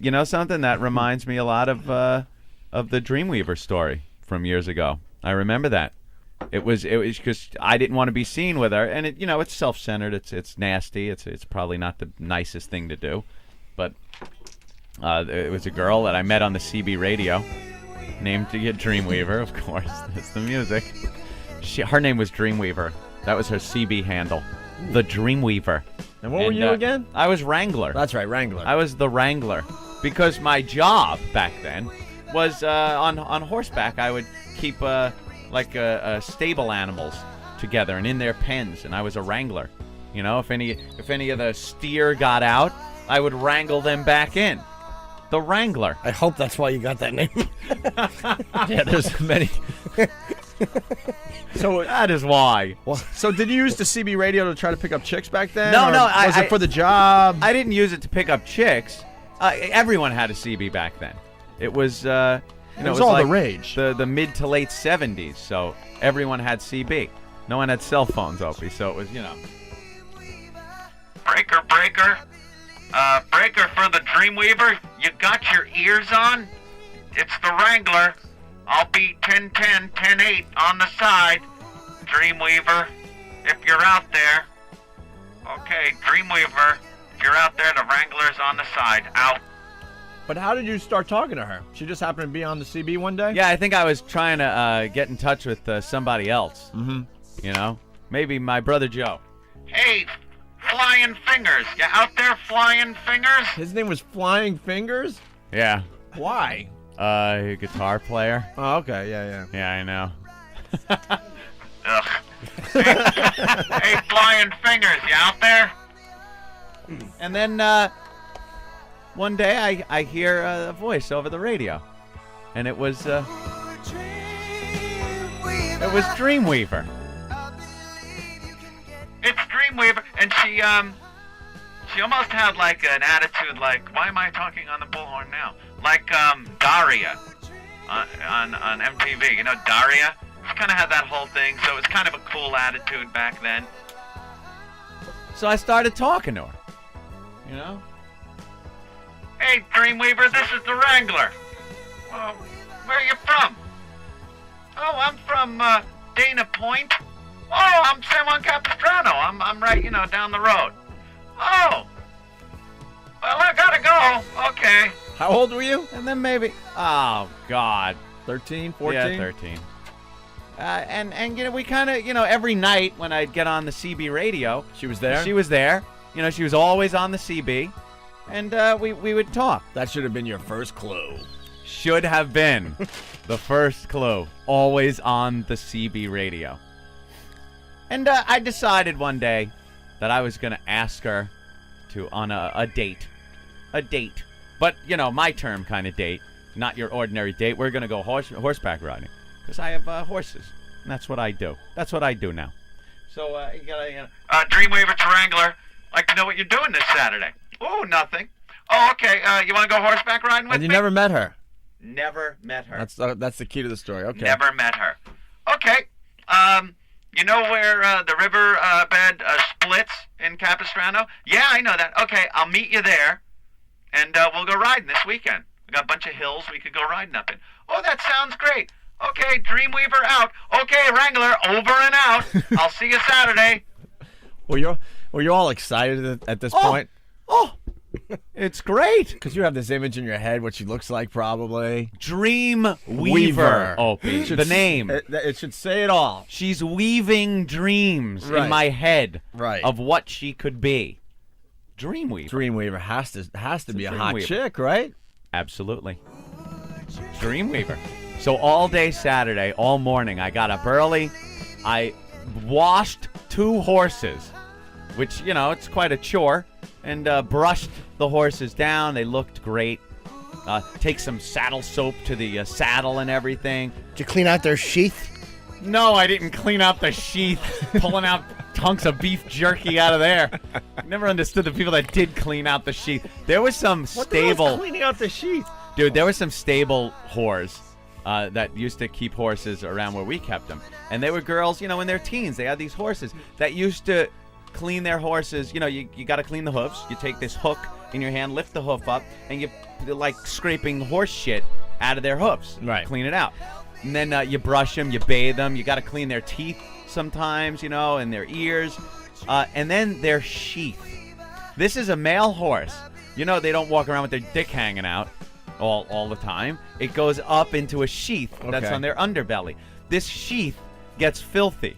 You know something that reminds me a lot of the Dreamweaver story from years ago. I remember that. It was because I didn't want to be seen with her, and it's self-centered. It's nasty. It's probably not the nicest thing to do, but it was a girl that I met on the CB radio, named Dreamweaver, of course. That's the music. Her name was Dreamweaver. That was her CB handle, the Dreamweaver. And what were you again? I was Wrangler. That's right, Wrangler. I was the Wrangler because my job back then was on horseback. I would keep stable animals together and in their pens, and I was a wrangler. If any of the steer got out, I would wrangle them back in. The Wrangler. I hope that's why you got that name. Yeah, there's many. So that is why. Well, so did you use the CB radio to try to pick up chicks back then? No. Was it for the job? I didn't use it to pick up chicks. Everyone had a CB back then. It was. It was all like the rage. The mid to late 70s, so everyone had CB. No one had cell phones, Opie, so it was, Breaker. Breaker for the Dreamweaver. You got your ears on? It's the Wrangler. I'll be 10-10, 10-8 on the side. Dreamweaver, if you're out there. Okay, Dreamweaver, if you're out there, the Wrangler's on the side. Out. But how did you start talking to her? She just happened to be on the CB one day? Yeah, I think I was trying to get in touch with somebody else. Mm-hmm. Maybe my brother Joe. Hey, Flying Fingers. You out there, Flying Fingers? His name was Flying Fingers? Yeah. Why? Guitar player. Oh, okay. Yeah. Yeah, I know. Ugh. Hey, Flying Fingers, you out there? And then one day I hear a voice over the radio, and it was Dreamweaver. It's Dreamweaver, and she almost had like an attitude like, why am I talking on the bullhorn now? Like Daria on MTV. You know Daria? She kind of had that whole thing, so it was kind of a cool attitude back then. So I started talking to her. Hey, Dreamweaver, this is the Wrangler. Well, where are you from? Oh, I'm from Dana Point. Oh, I'm San Juan Capistrano. I'm right, down the road. Oh. Well, I gotta go. Okay. How old were you? And then maybe, oh, God. 13, 14? Yeah, 13. And we kind of, every night when I'd get on the CB radio. She was there? She was there. She was always on the CB. And we would talk. That should have been your first clue. Should have been the first clue. Always on the CB radio. And I decided one day that I was going to ask her on a date. A date. But, my term kind of date. Not your ordinary date. We're going to go horseback riding. Because I have horses. And that's what I do. That's what I do now. So, you gotta, Dreamweaver to Wrangler. Like to know what you're doing this Saturday. Oh, nothing. Oh, okay. You want to go horseback riding with And me? you never met her. Never met her. That's the key to the story. Okay. Never met her. Okay. You know where the river bed splits in Capistrano? Yeah, I know that. Okay, I'll meet you there, and we'll go riding this weekend. We got a bunch of hills we could go riding up in. Oh, that sounds great. Okay, Dreamweaver out. Okay, Wrangler, over and out. I'll see you Saturday. Were you all excited at this point? Oh, it's great. Because you have this image in your head, what she looks like probably. Dreamweaver. Opie, the name. It should say it all. She's weaving dreams in my head of what she could be. Dreamweaver. Dreamweaver has to be a hot Dreamweaver. chick, right? Absolutely. Dreamweaver. So all day Saturday, all morning, I got up early. I washed 2 horses, which, it's quite a chore, and brushed the horses down. They looked great. Take some saddle soap to the saddle and everything. Did you clean out their sheath? No, I didn't clean out the sheath, pulling out hunks of beef jerky out of there. Never understood the people that did clean out the sheath. There was some stable... cleaning out the sheath? Dude, there were some stable whores that used to keep horses around where we kept them. And they were girls, in their teens. They had these horses that used to clean their horses. You know, you got to clean the hoofs. You take this hook in your hand, lift the hoof up, and you're like scraping horse shit out of their hoofs. Right. Clean it out. And then you brush them, you bathe them. You got to clean their teeth sometimes, you know, and their ears. And then their sheath. This is a male horse. You know, they don't walk around with their dick hanging out all the time. It goes up into a sheath that's on their underbelly. This sheath gets filthy.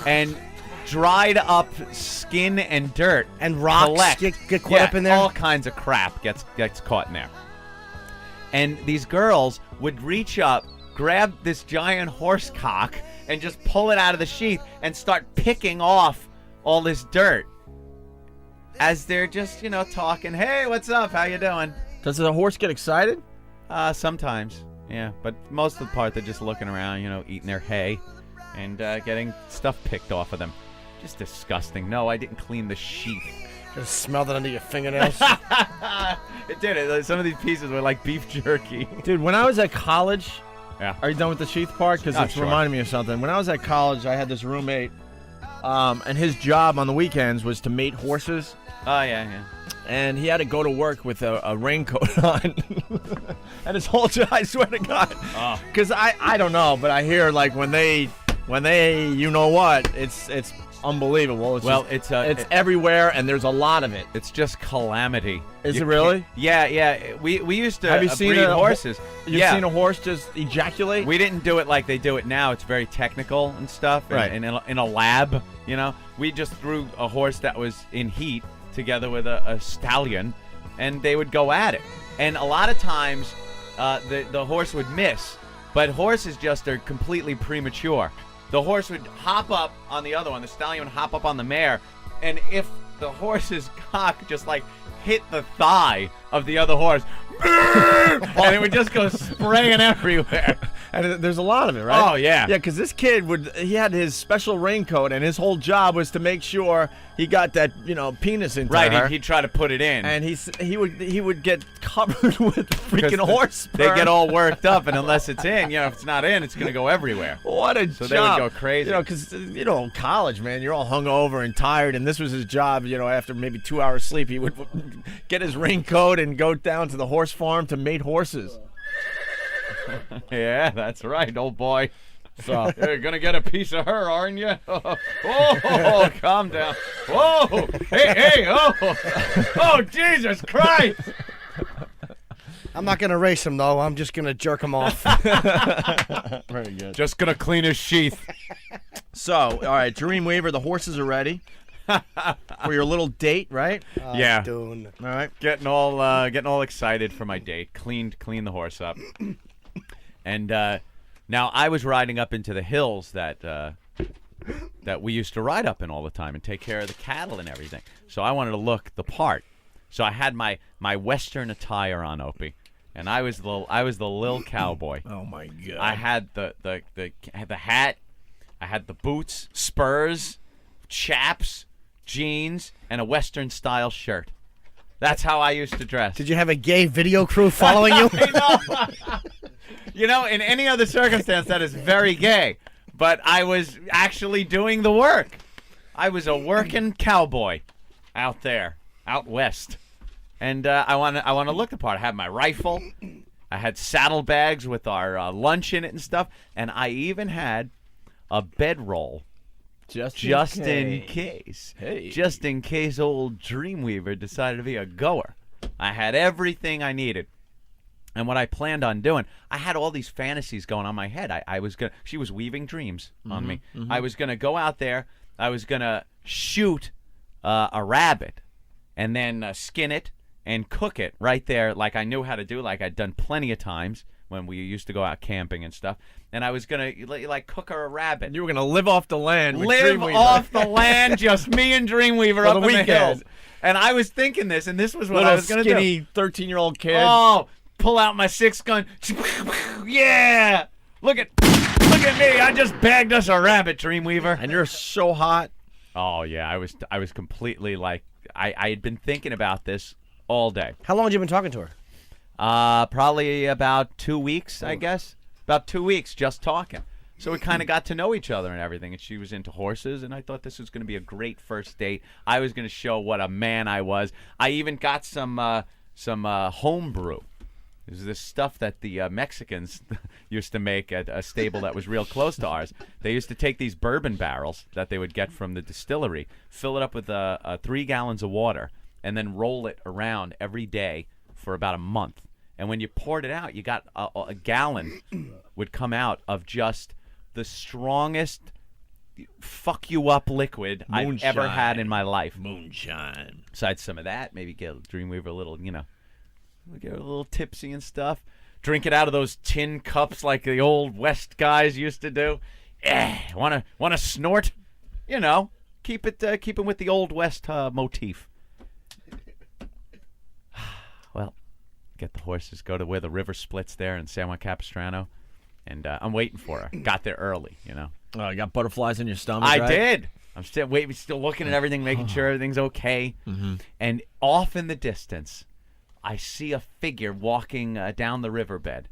And dried up skin and dirt And rocks get caught up in there? All kinds of crap gets caught in there. And these girls would reach up, grab this giant horse cock, and just pull it out of the sheath and start picking off all this dirt as they're just, you know, talking. Hey, what's up? How you doing? Does the horse get excited? Sometimes, yeah. But most of the part, they're just looking around, you know, eating their hay and getting stuff picked off of them. Just disgusting. No, I didn't clean the sheath. Just smelled it under your fingernails. It did. Some of these pieces were like beef jerky. Dude, when I was at college, Yeah. are you done with the sheath part? Because it's Sure. reminding me of something. When I was at college, I had this roommate, and his job on the weekends was to mate horses. Oh, yeah. And he had to go to work with a raincoat on. And his whole job, I swear to God. Because I don't know, but I hear like when they you know what, it's unbelievable. It's everywhere, and there's a lot of it. It's just calamity. Is it really? Yeah. We used to Have you seen breed a horses. You've seen a horse just ejaculate? We didn't do it like they do it now. It's very technical and stuff. Right. And in a lab, you know. We just threw a horse that was in heat together with a stallion, and they would go at it. And a lot of times, the horse would miss. But horses just are completely premature. The horse would hop up on the other one. The stallion would hop up on the mare. And if the horse's cock just like hit the thigh of the other horse, and it would just go spraying everywhere. And there's a lot of it, right? Oh, yeah. Yeah, because this kid he had his special raincoat, and his whole job was to make sure he got that, you know, penis into her. Right, he'd try to put it in. And he would get covered with freaking horse sperm. They get all worked up, and unless it's in, you know, if it's not in, it's going to go everywhere. What a So job. they would go crazy. You know, because, you know, college, man, you're all hungover and tired, and this was his job. You know, after maybe 2 hours sleep, he would get his raincoat and go down to the horse farm to mate horses. Yeah, that's right, old boy. So You're going to get a piece of her, aren't you? Oh, calm down. Whoa, hey, oh, Jesus Christ. I'm not going to race him, though. I'm just going to jerk him off. very good. Just going to clean his sheath. So, all right, Dreamweaver, the horses are ready for your little date, right? Yeah. Doing. All right. Getting all excited for my date. Clean the horse up. And now I was riding up into the hills that we used to ride up in all the time and take care of the cattle and everything. So I wanted to look the part. So I had my Western attire on, Opie, and I was the lil cowboy. Oh my God. I had the hat, I had the boots, spurs, chaps, jeans, and a Western style shirt. That's how I used to dress. Did you have a gay video crew following you? I know. You know, in any other circumstance, that is very gay. But I was actually doing the work. I was a working cowboy out there, out west. And I want to look the part. I had my rifle. I had saddlebags with our lunch in it and stuff. And I even had a bedroll. Just in case. Hey. Just in case old Dreamweaver decided to be a goer. I had everything I needed. And what I planned on doing, I had all these fantasies going on my head. She was weaving dreams on me. Mm-hmm. I was going to go out there. I was going to shoot a rabbit and then skin it and cook it right there like I knew how to do, like I'd done plenty of times when we used to go out camping and stuff. And I was going to like cook her a rabbit. You were going to live off the land with Live Dreamweaver. off the land, just me and Dreamweaver up the in the weekend. hills. And I was thinking this, and this was what Little I was going to do. skinny 13-year-old kid. Oh, pull out my 6-gun. Yeah. Look at me. I just bagged us a rabbit, Dreamweaver. And you're so hot. Oh yeah, I was completely like I had been thinking about this all day. How long had you been talking to her? Probably about 2 weeks, I guess. About 2 weeks just talking. So we kind of got to know each other and everything. And she was into horses, and I thought this was going to be a great first date. I was going to show what a man I was. I even got some home brew. It was this stuff that the Mexicans used to make at a stable that was real close to ours. They used to take these bourbon barrels that they would get from the distillery, fill it up with 3 gallons of water, and then roll it around every day for about a month. And when you poured it out, you got a gallon would come out of just the strongest fuck you up liquid I've ever had in my life. Moonshine. Besides some of that, maybe get Dreamweaver a little, get a little tipsy and stuff. Drink it out of those tin cups like the old West guys used to do. Wanna snort? Keep it with the old West motif. Well, get the horses, go to where the river splits there in San Juan Capistrano, and I'm waiting for her. Got there early, Oh, you got butterflies in your stomach, I right? did. I'm still looking at everything, making sure everything's okay. Mm-hmm. And off in the distance, I see a figure walking down the riverbed,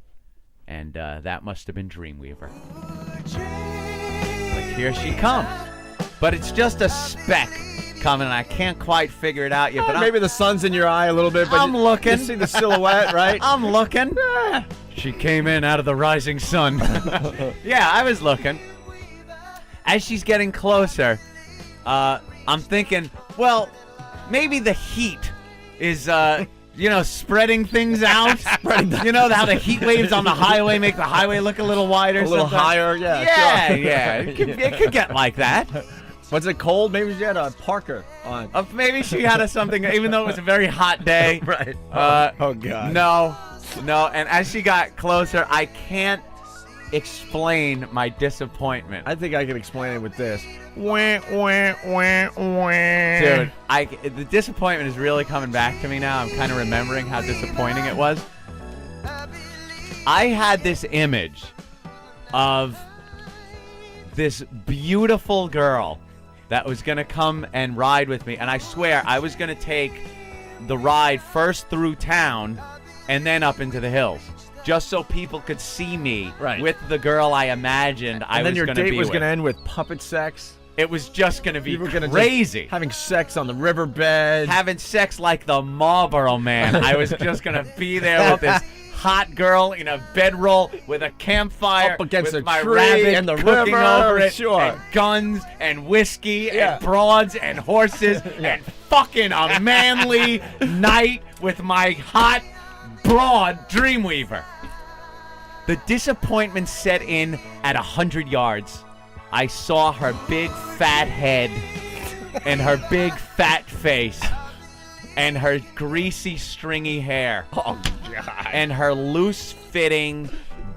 and that must have been Dreamweaver. Like, here she comes. But it's just a speck coming, and I can't quite figure it out yet. But Maybe the sun's in your eye a little bit, but I'm looking. You see the silhouette, right? I'm looking. She came in out of the rising sun. Yeah, I was looking. As she's getting closer, I'm thinking, well, maybe the heat is, spreading things out. You know how the heat waves on the highway make the highway look a little wider? A little sometimes? higher, yeah. Yeah, Sure. yeah. It could get like that. Was it cold? Maybe she had a parker on. Maybe she had something, even though it was a very hot day. Right. Oh, God. No. And as she got closer, I can't explain my disappointment. I think I can explain it with this. Dude, the disappointment is really coming back to me now. I'm kind of remembering how disappointing it was. I had this image of this beautiful girl that was going to come and ride with me, and I swear I was going to take the ride first through town and then up into the hills, just so people could see me with the girl I imagined I was going to be with. And then your date was going to end with puppet sex? It was just going to be gonna crazy. Having sex on the riverbed. Having sex like the Marlboro Man. I was just going to be there with this hot girl in a bedroll with a campfire up against with a my tree rabbit and the cooking river, over it, sure. and guns and whiskey and broads and horses and fucking a manly night with my hot broad Dreamweaver. The disappointment set in at 100 yards. I saw her big fat head and her big fat face and her greasy stringy hair. Oh, God. And her loose-fitting,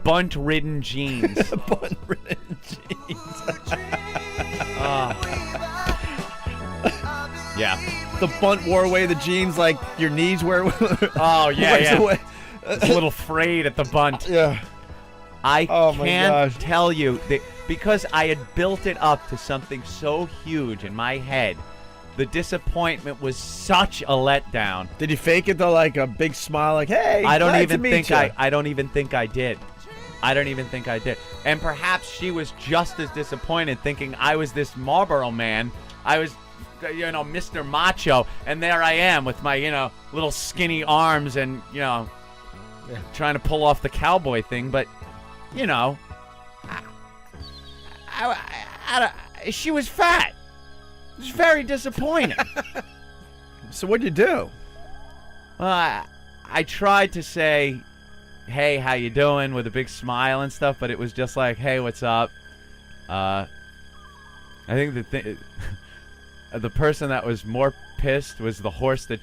bunt-ridden jeans. Bunt-ridden jeans. Yeah. The bunt wore away the jeans like your knees wear. Oh, yeah. Away. It's a little frayed at the bunt. Yeah. I can't tell you that because I had built it up to something so huge in my head. The disappointment was such a letdown. Did you fake it though, like a big smile, like, "Hey, I don't glad even to meet think you." I don't even think I did. I don't even think I did. And perhaps she was just as disappointed, thinking I was this Marlboro Man. I was, Mr. Macho, and there I am with my, little skinny arms and, trying to pull off the cowboy thing. But, she was fat. It was very disappointing. So what'd you do? Well, I tried to say, "Hey, how you doing?" with a big smile and stuff, but it was just like, "Hey, what's up?" I think the person that was more pissed was the horse that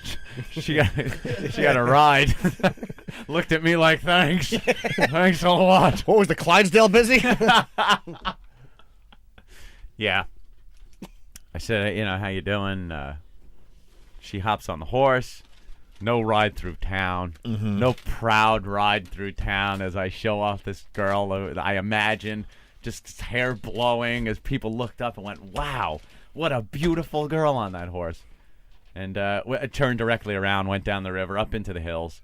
she got a ride. Looked at me like, "Thanks, thanks a lot." What was the Clydesdale busy? Yeah. I said, "How you doing?" She hops on the horse. No ride through town. Mm-hmm. No proud ride through town as I show off this girl I imagine, just hair blowing as people looked up and went, "Wow, what a beautiful girl on that horse." And turned directly around, went down the river, up into the hills.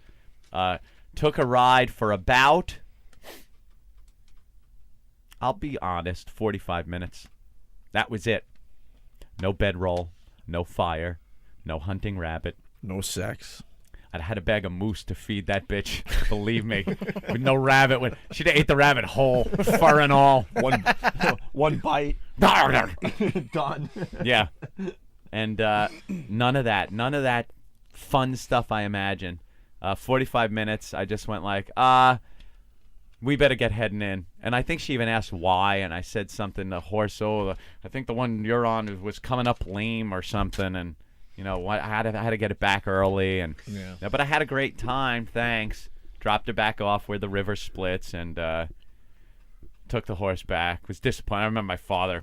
Took a ride for about, I'll be honest, 45 minutes. That was it. No bedroll, no fire, no hunting rabbit. No sex. I'd had a bag of moose to feed that bitch. Believe me, with no rabbit. She'd ate the rabbit whole, fur and all. One bite. Done. Yeah, and none of that fun stuff I imagine. 45 minutes. I just went like, we better get heading in. And I think she even asked why, and I said something. The horse, I think the one you're on was coming up lame or something, and. You know, I had to get it back early, and but I had a great time. Thanks. Dropped it back off where the river splits, and took the horse back. Was disappointed. I remember my father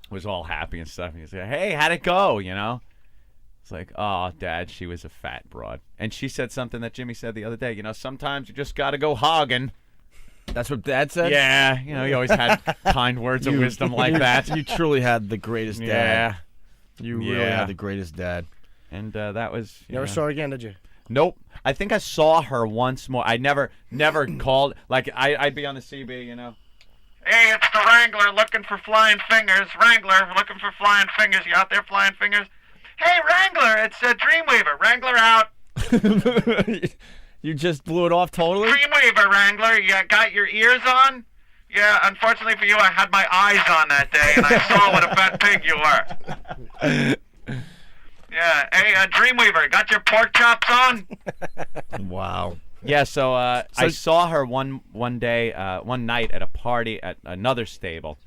was all happy and stuff. He was like, "Hey, how'd it go?" You know, it's like, "Oh, Dad, she was a fat broad." And she said something that Jimmy said the other day. You know, sometimes you just got to go hogging. That's what Dad said? Yeah, you know, he always had kind words of wisdom like that. You truly had the greatest dad. Yeah. You really had the greatest dad. And that was... You never saw her again, did you? Nope. I think I saw her once more. I never called... Like, I'd be on the CB, you know. Hey, it's the Wrangler looking for flying fingers. Wrangler looking for flying fingers. You out there flying fingers? Hey, Wrangler, it's Dreamweaver. Wrangler out. You just blew it off totally? Dreamweaver, Wrangler. You got your ears on? Yeah, unfortunately for you, I had my eyes on that day, and I saw what a fat pig you were. Yeah, hey, Dreamweaver, got your pork chops on? Wow. Yeah, so I saw her one night at a party at another stable,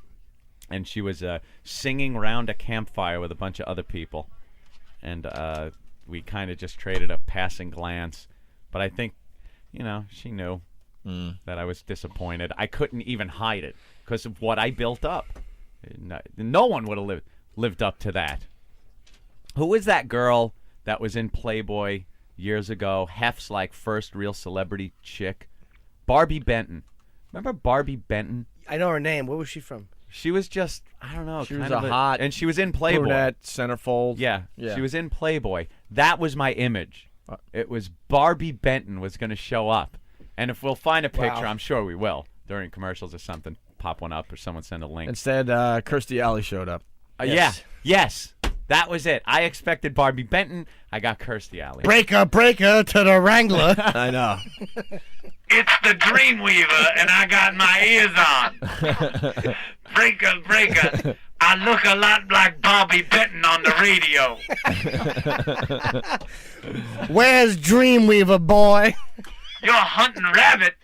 and she was singing around a campfire with a bunch of other people, and we kind of just traded a passing glance, but I think, you know, she knew. That I was disappointed. I couldn't even hide it because of what I built up. No one would have lived up to that. Who was that girl that was in Playboy years ago? Hef's like first real celebrity chick. Barbie Benton. Remember Barbie Benton? I know her name. Where was she from? She was just, I don't know. She was a hot... And she was in Playboy. Brunette, centerfold. Yeah, she was in Playboy. That was my image. It was Barbie Benton was going to show up. And if we'll find a picture, Wow. I'm sure we will, during commercials or something, pop one up or someone send a link. Instead, Kirstie Alley showed up. Yes. That was it. I expected Barbie Benton. I got Kirstie Alley. Breaker to the Wrangler. I know. It's the Dreamweaver, and I got my ears on. Breaker. I look a lot like Bobby Benton on the radio. Where's Dreamweaver, boy? You're hunting rabbit.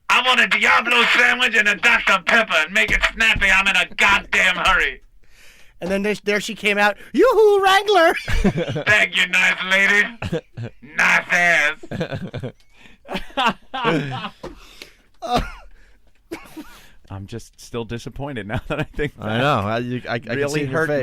I want a Diablo sandwich and a Dr. Pepper, and make it snappy. I'm in a goddamn hurry. And then there she came out. Yoo-hoo, Wrangler. Thank you, nice lady. Nice ass. I'm just still disappointed now that I think that. I know. I can Really see it in your hurt face. me.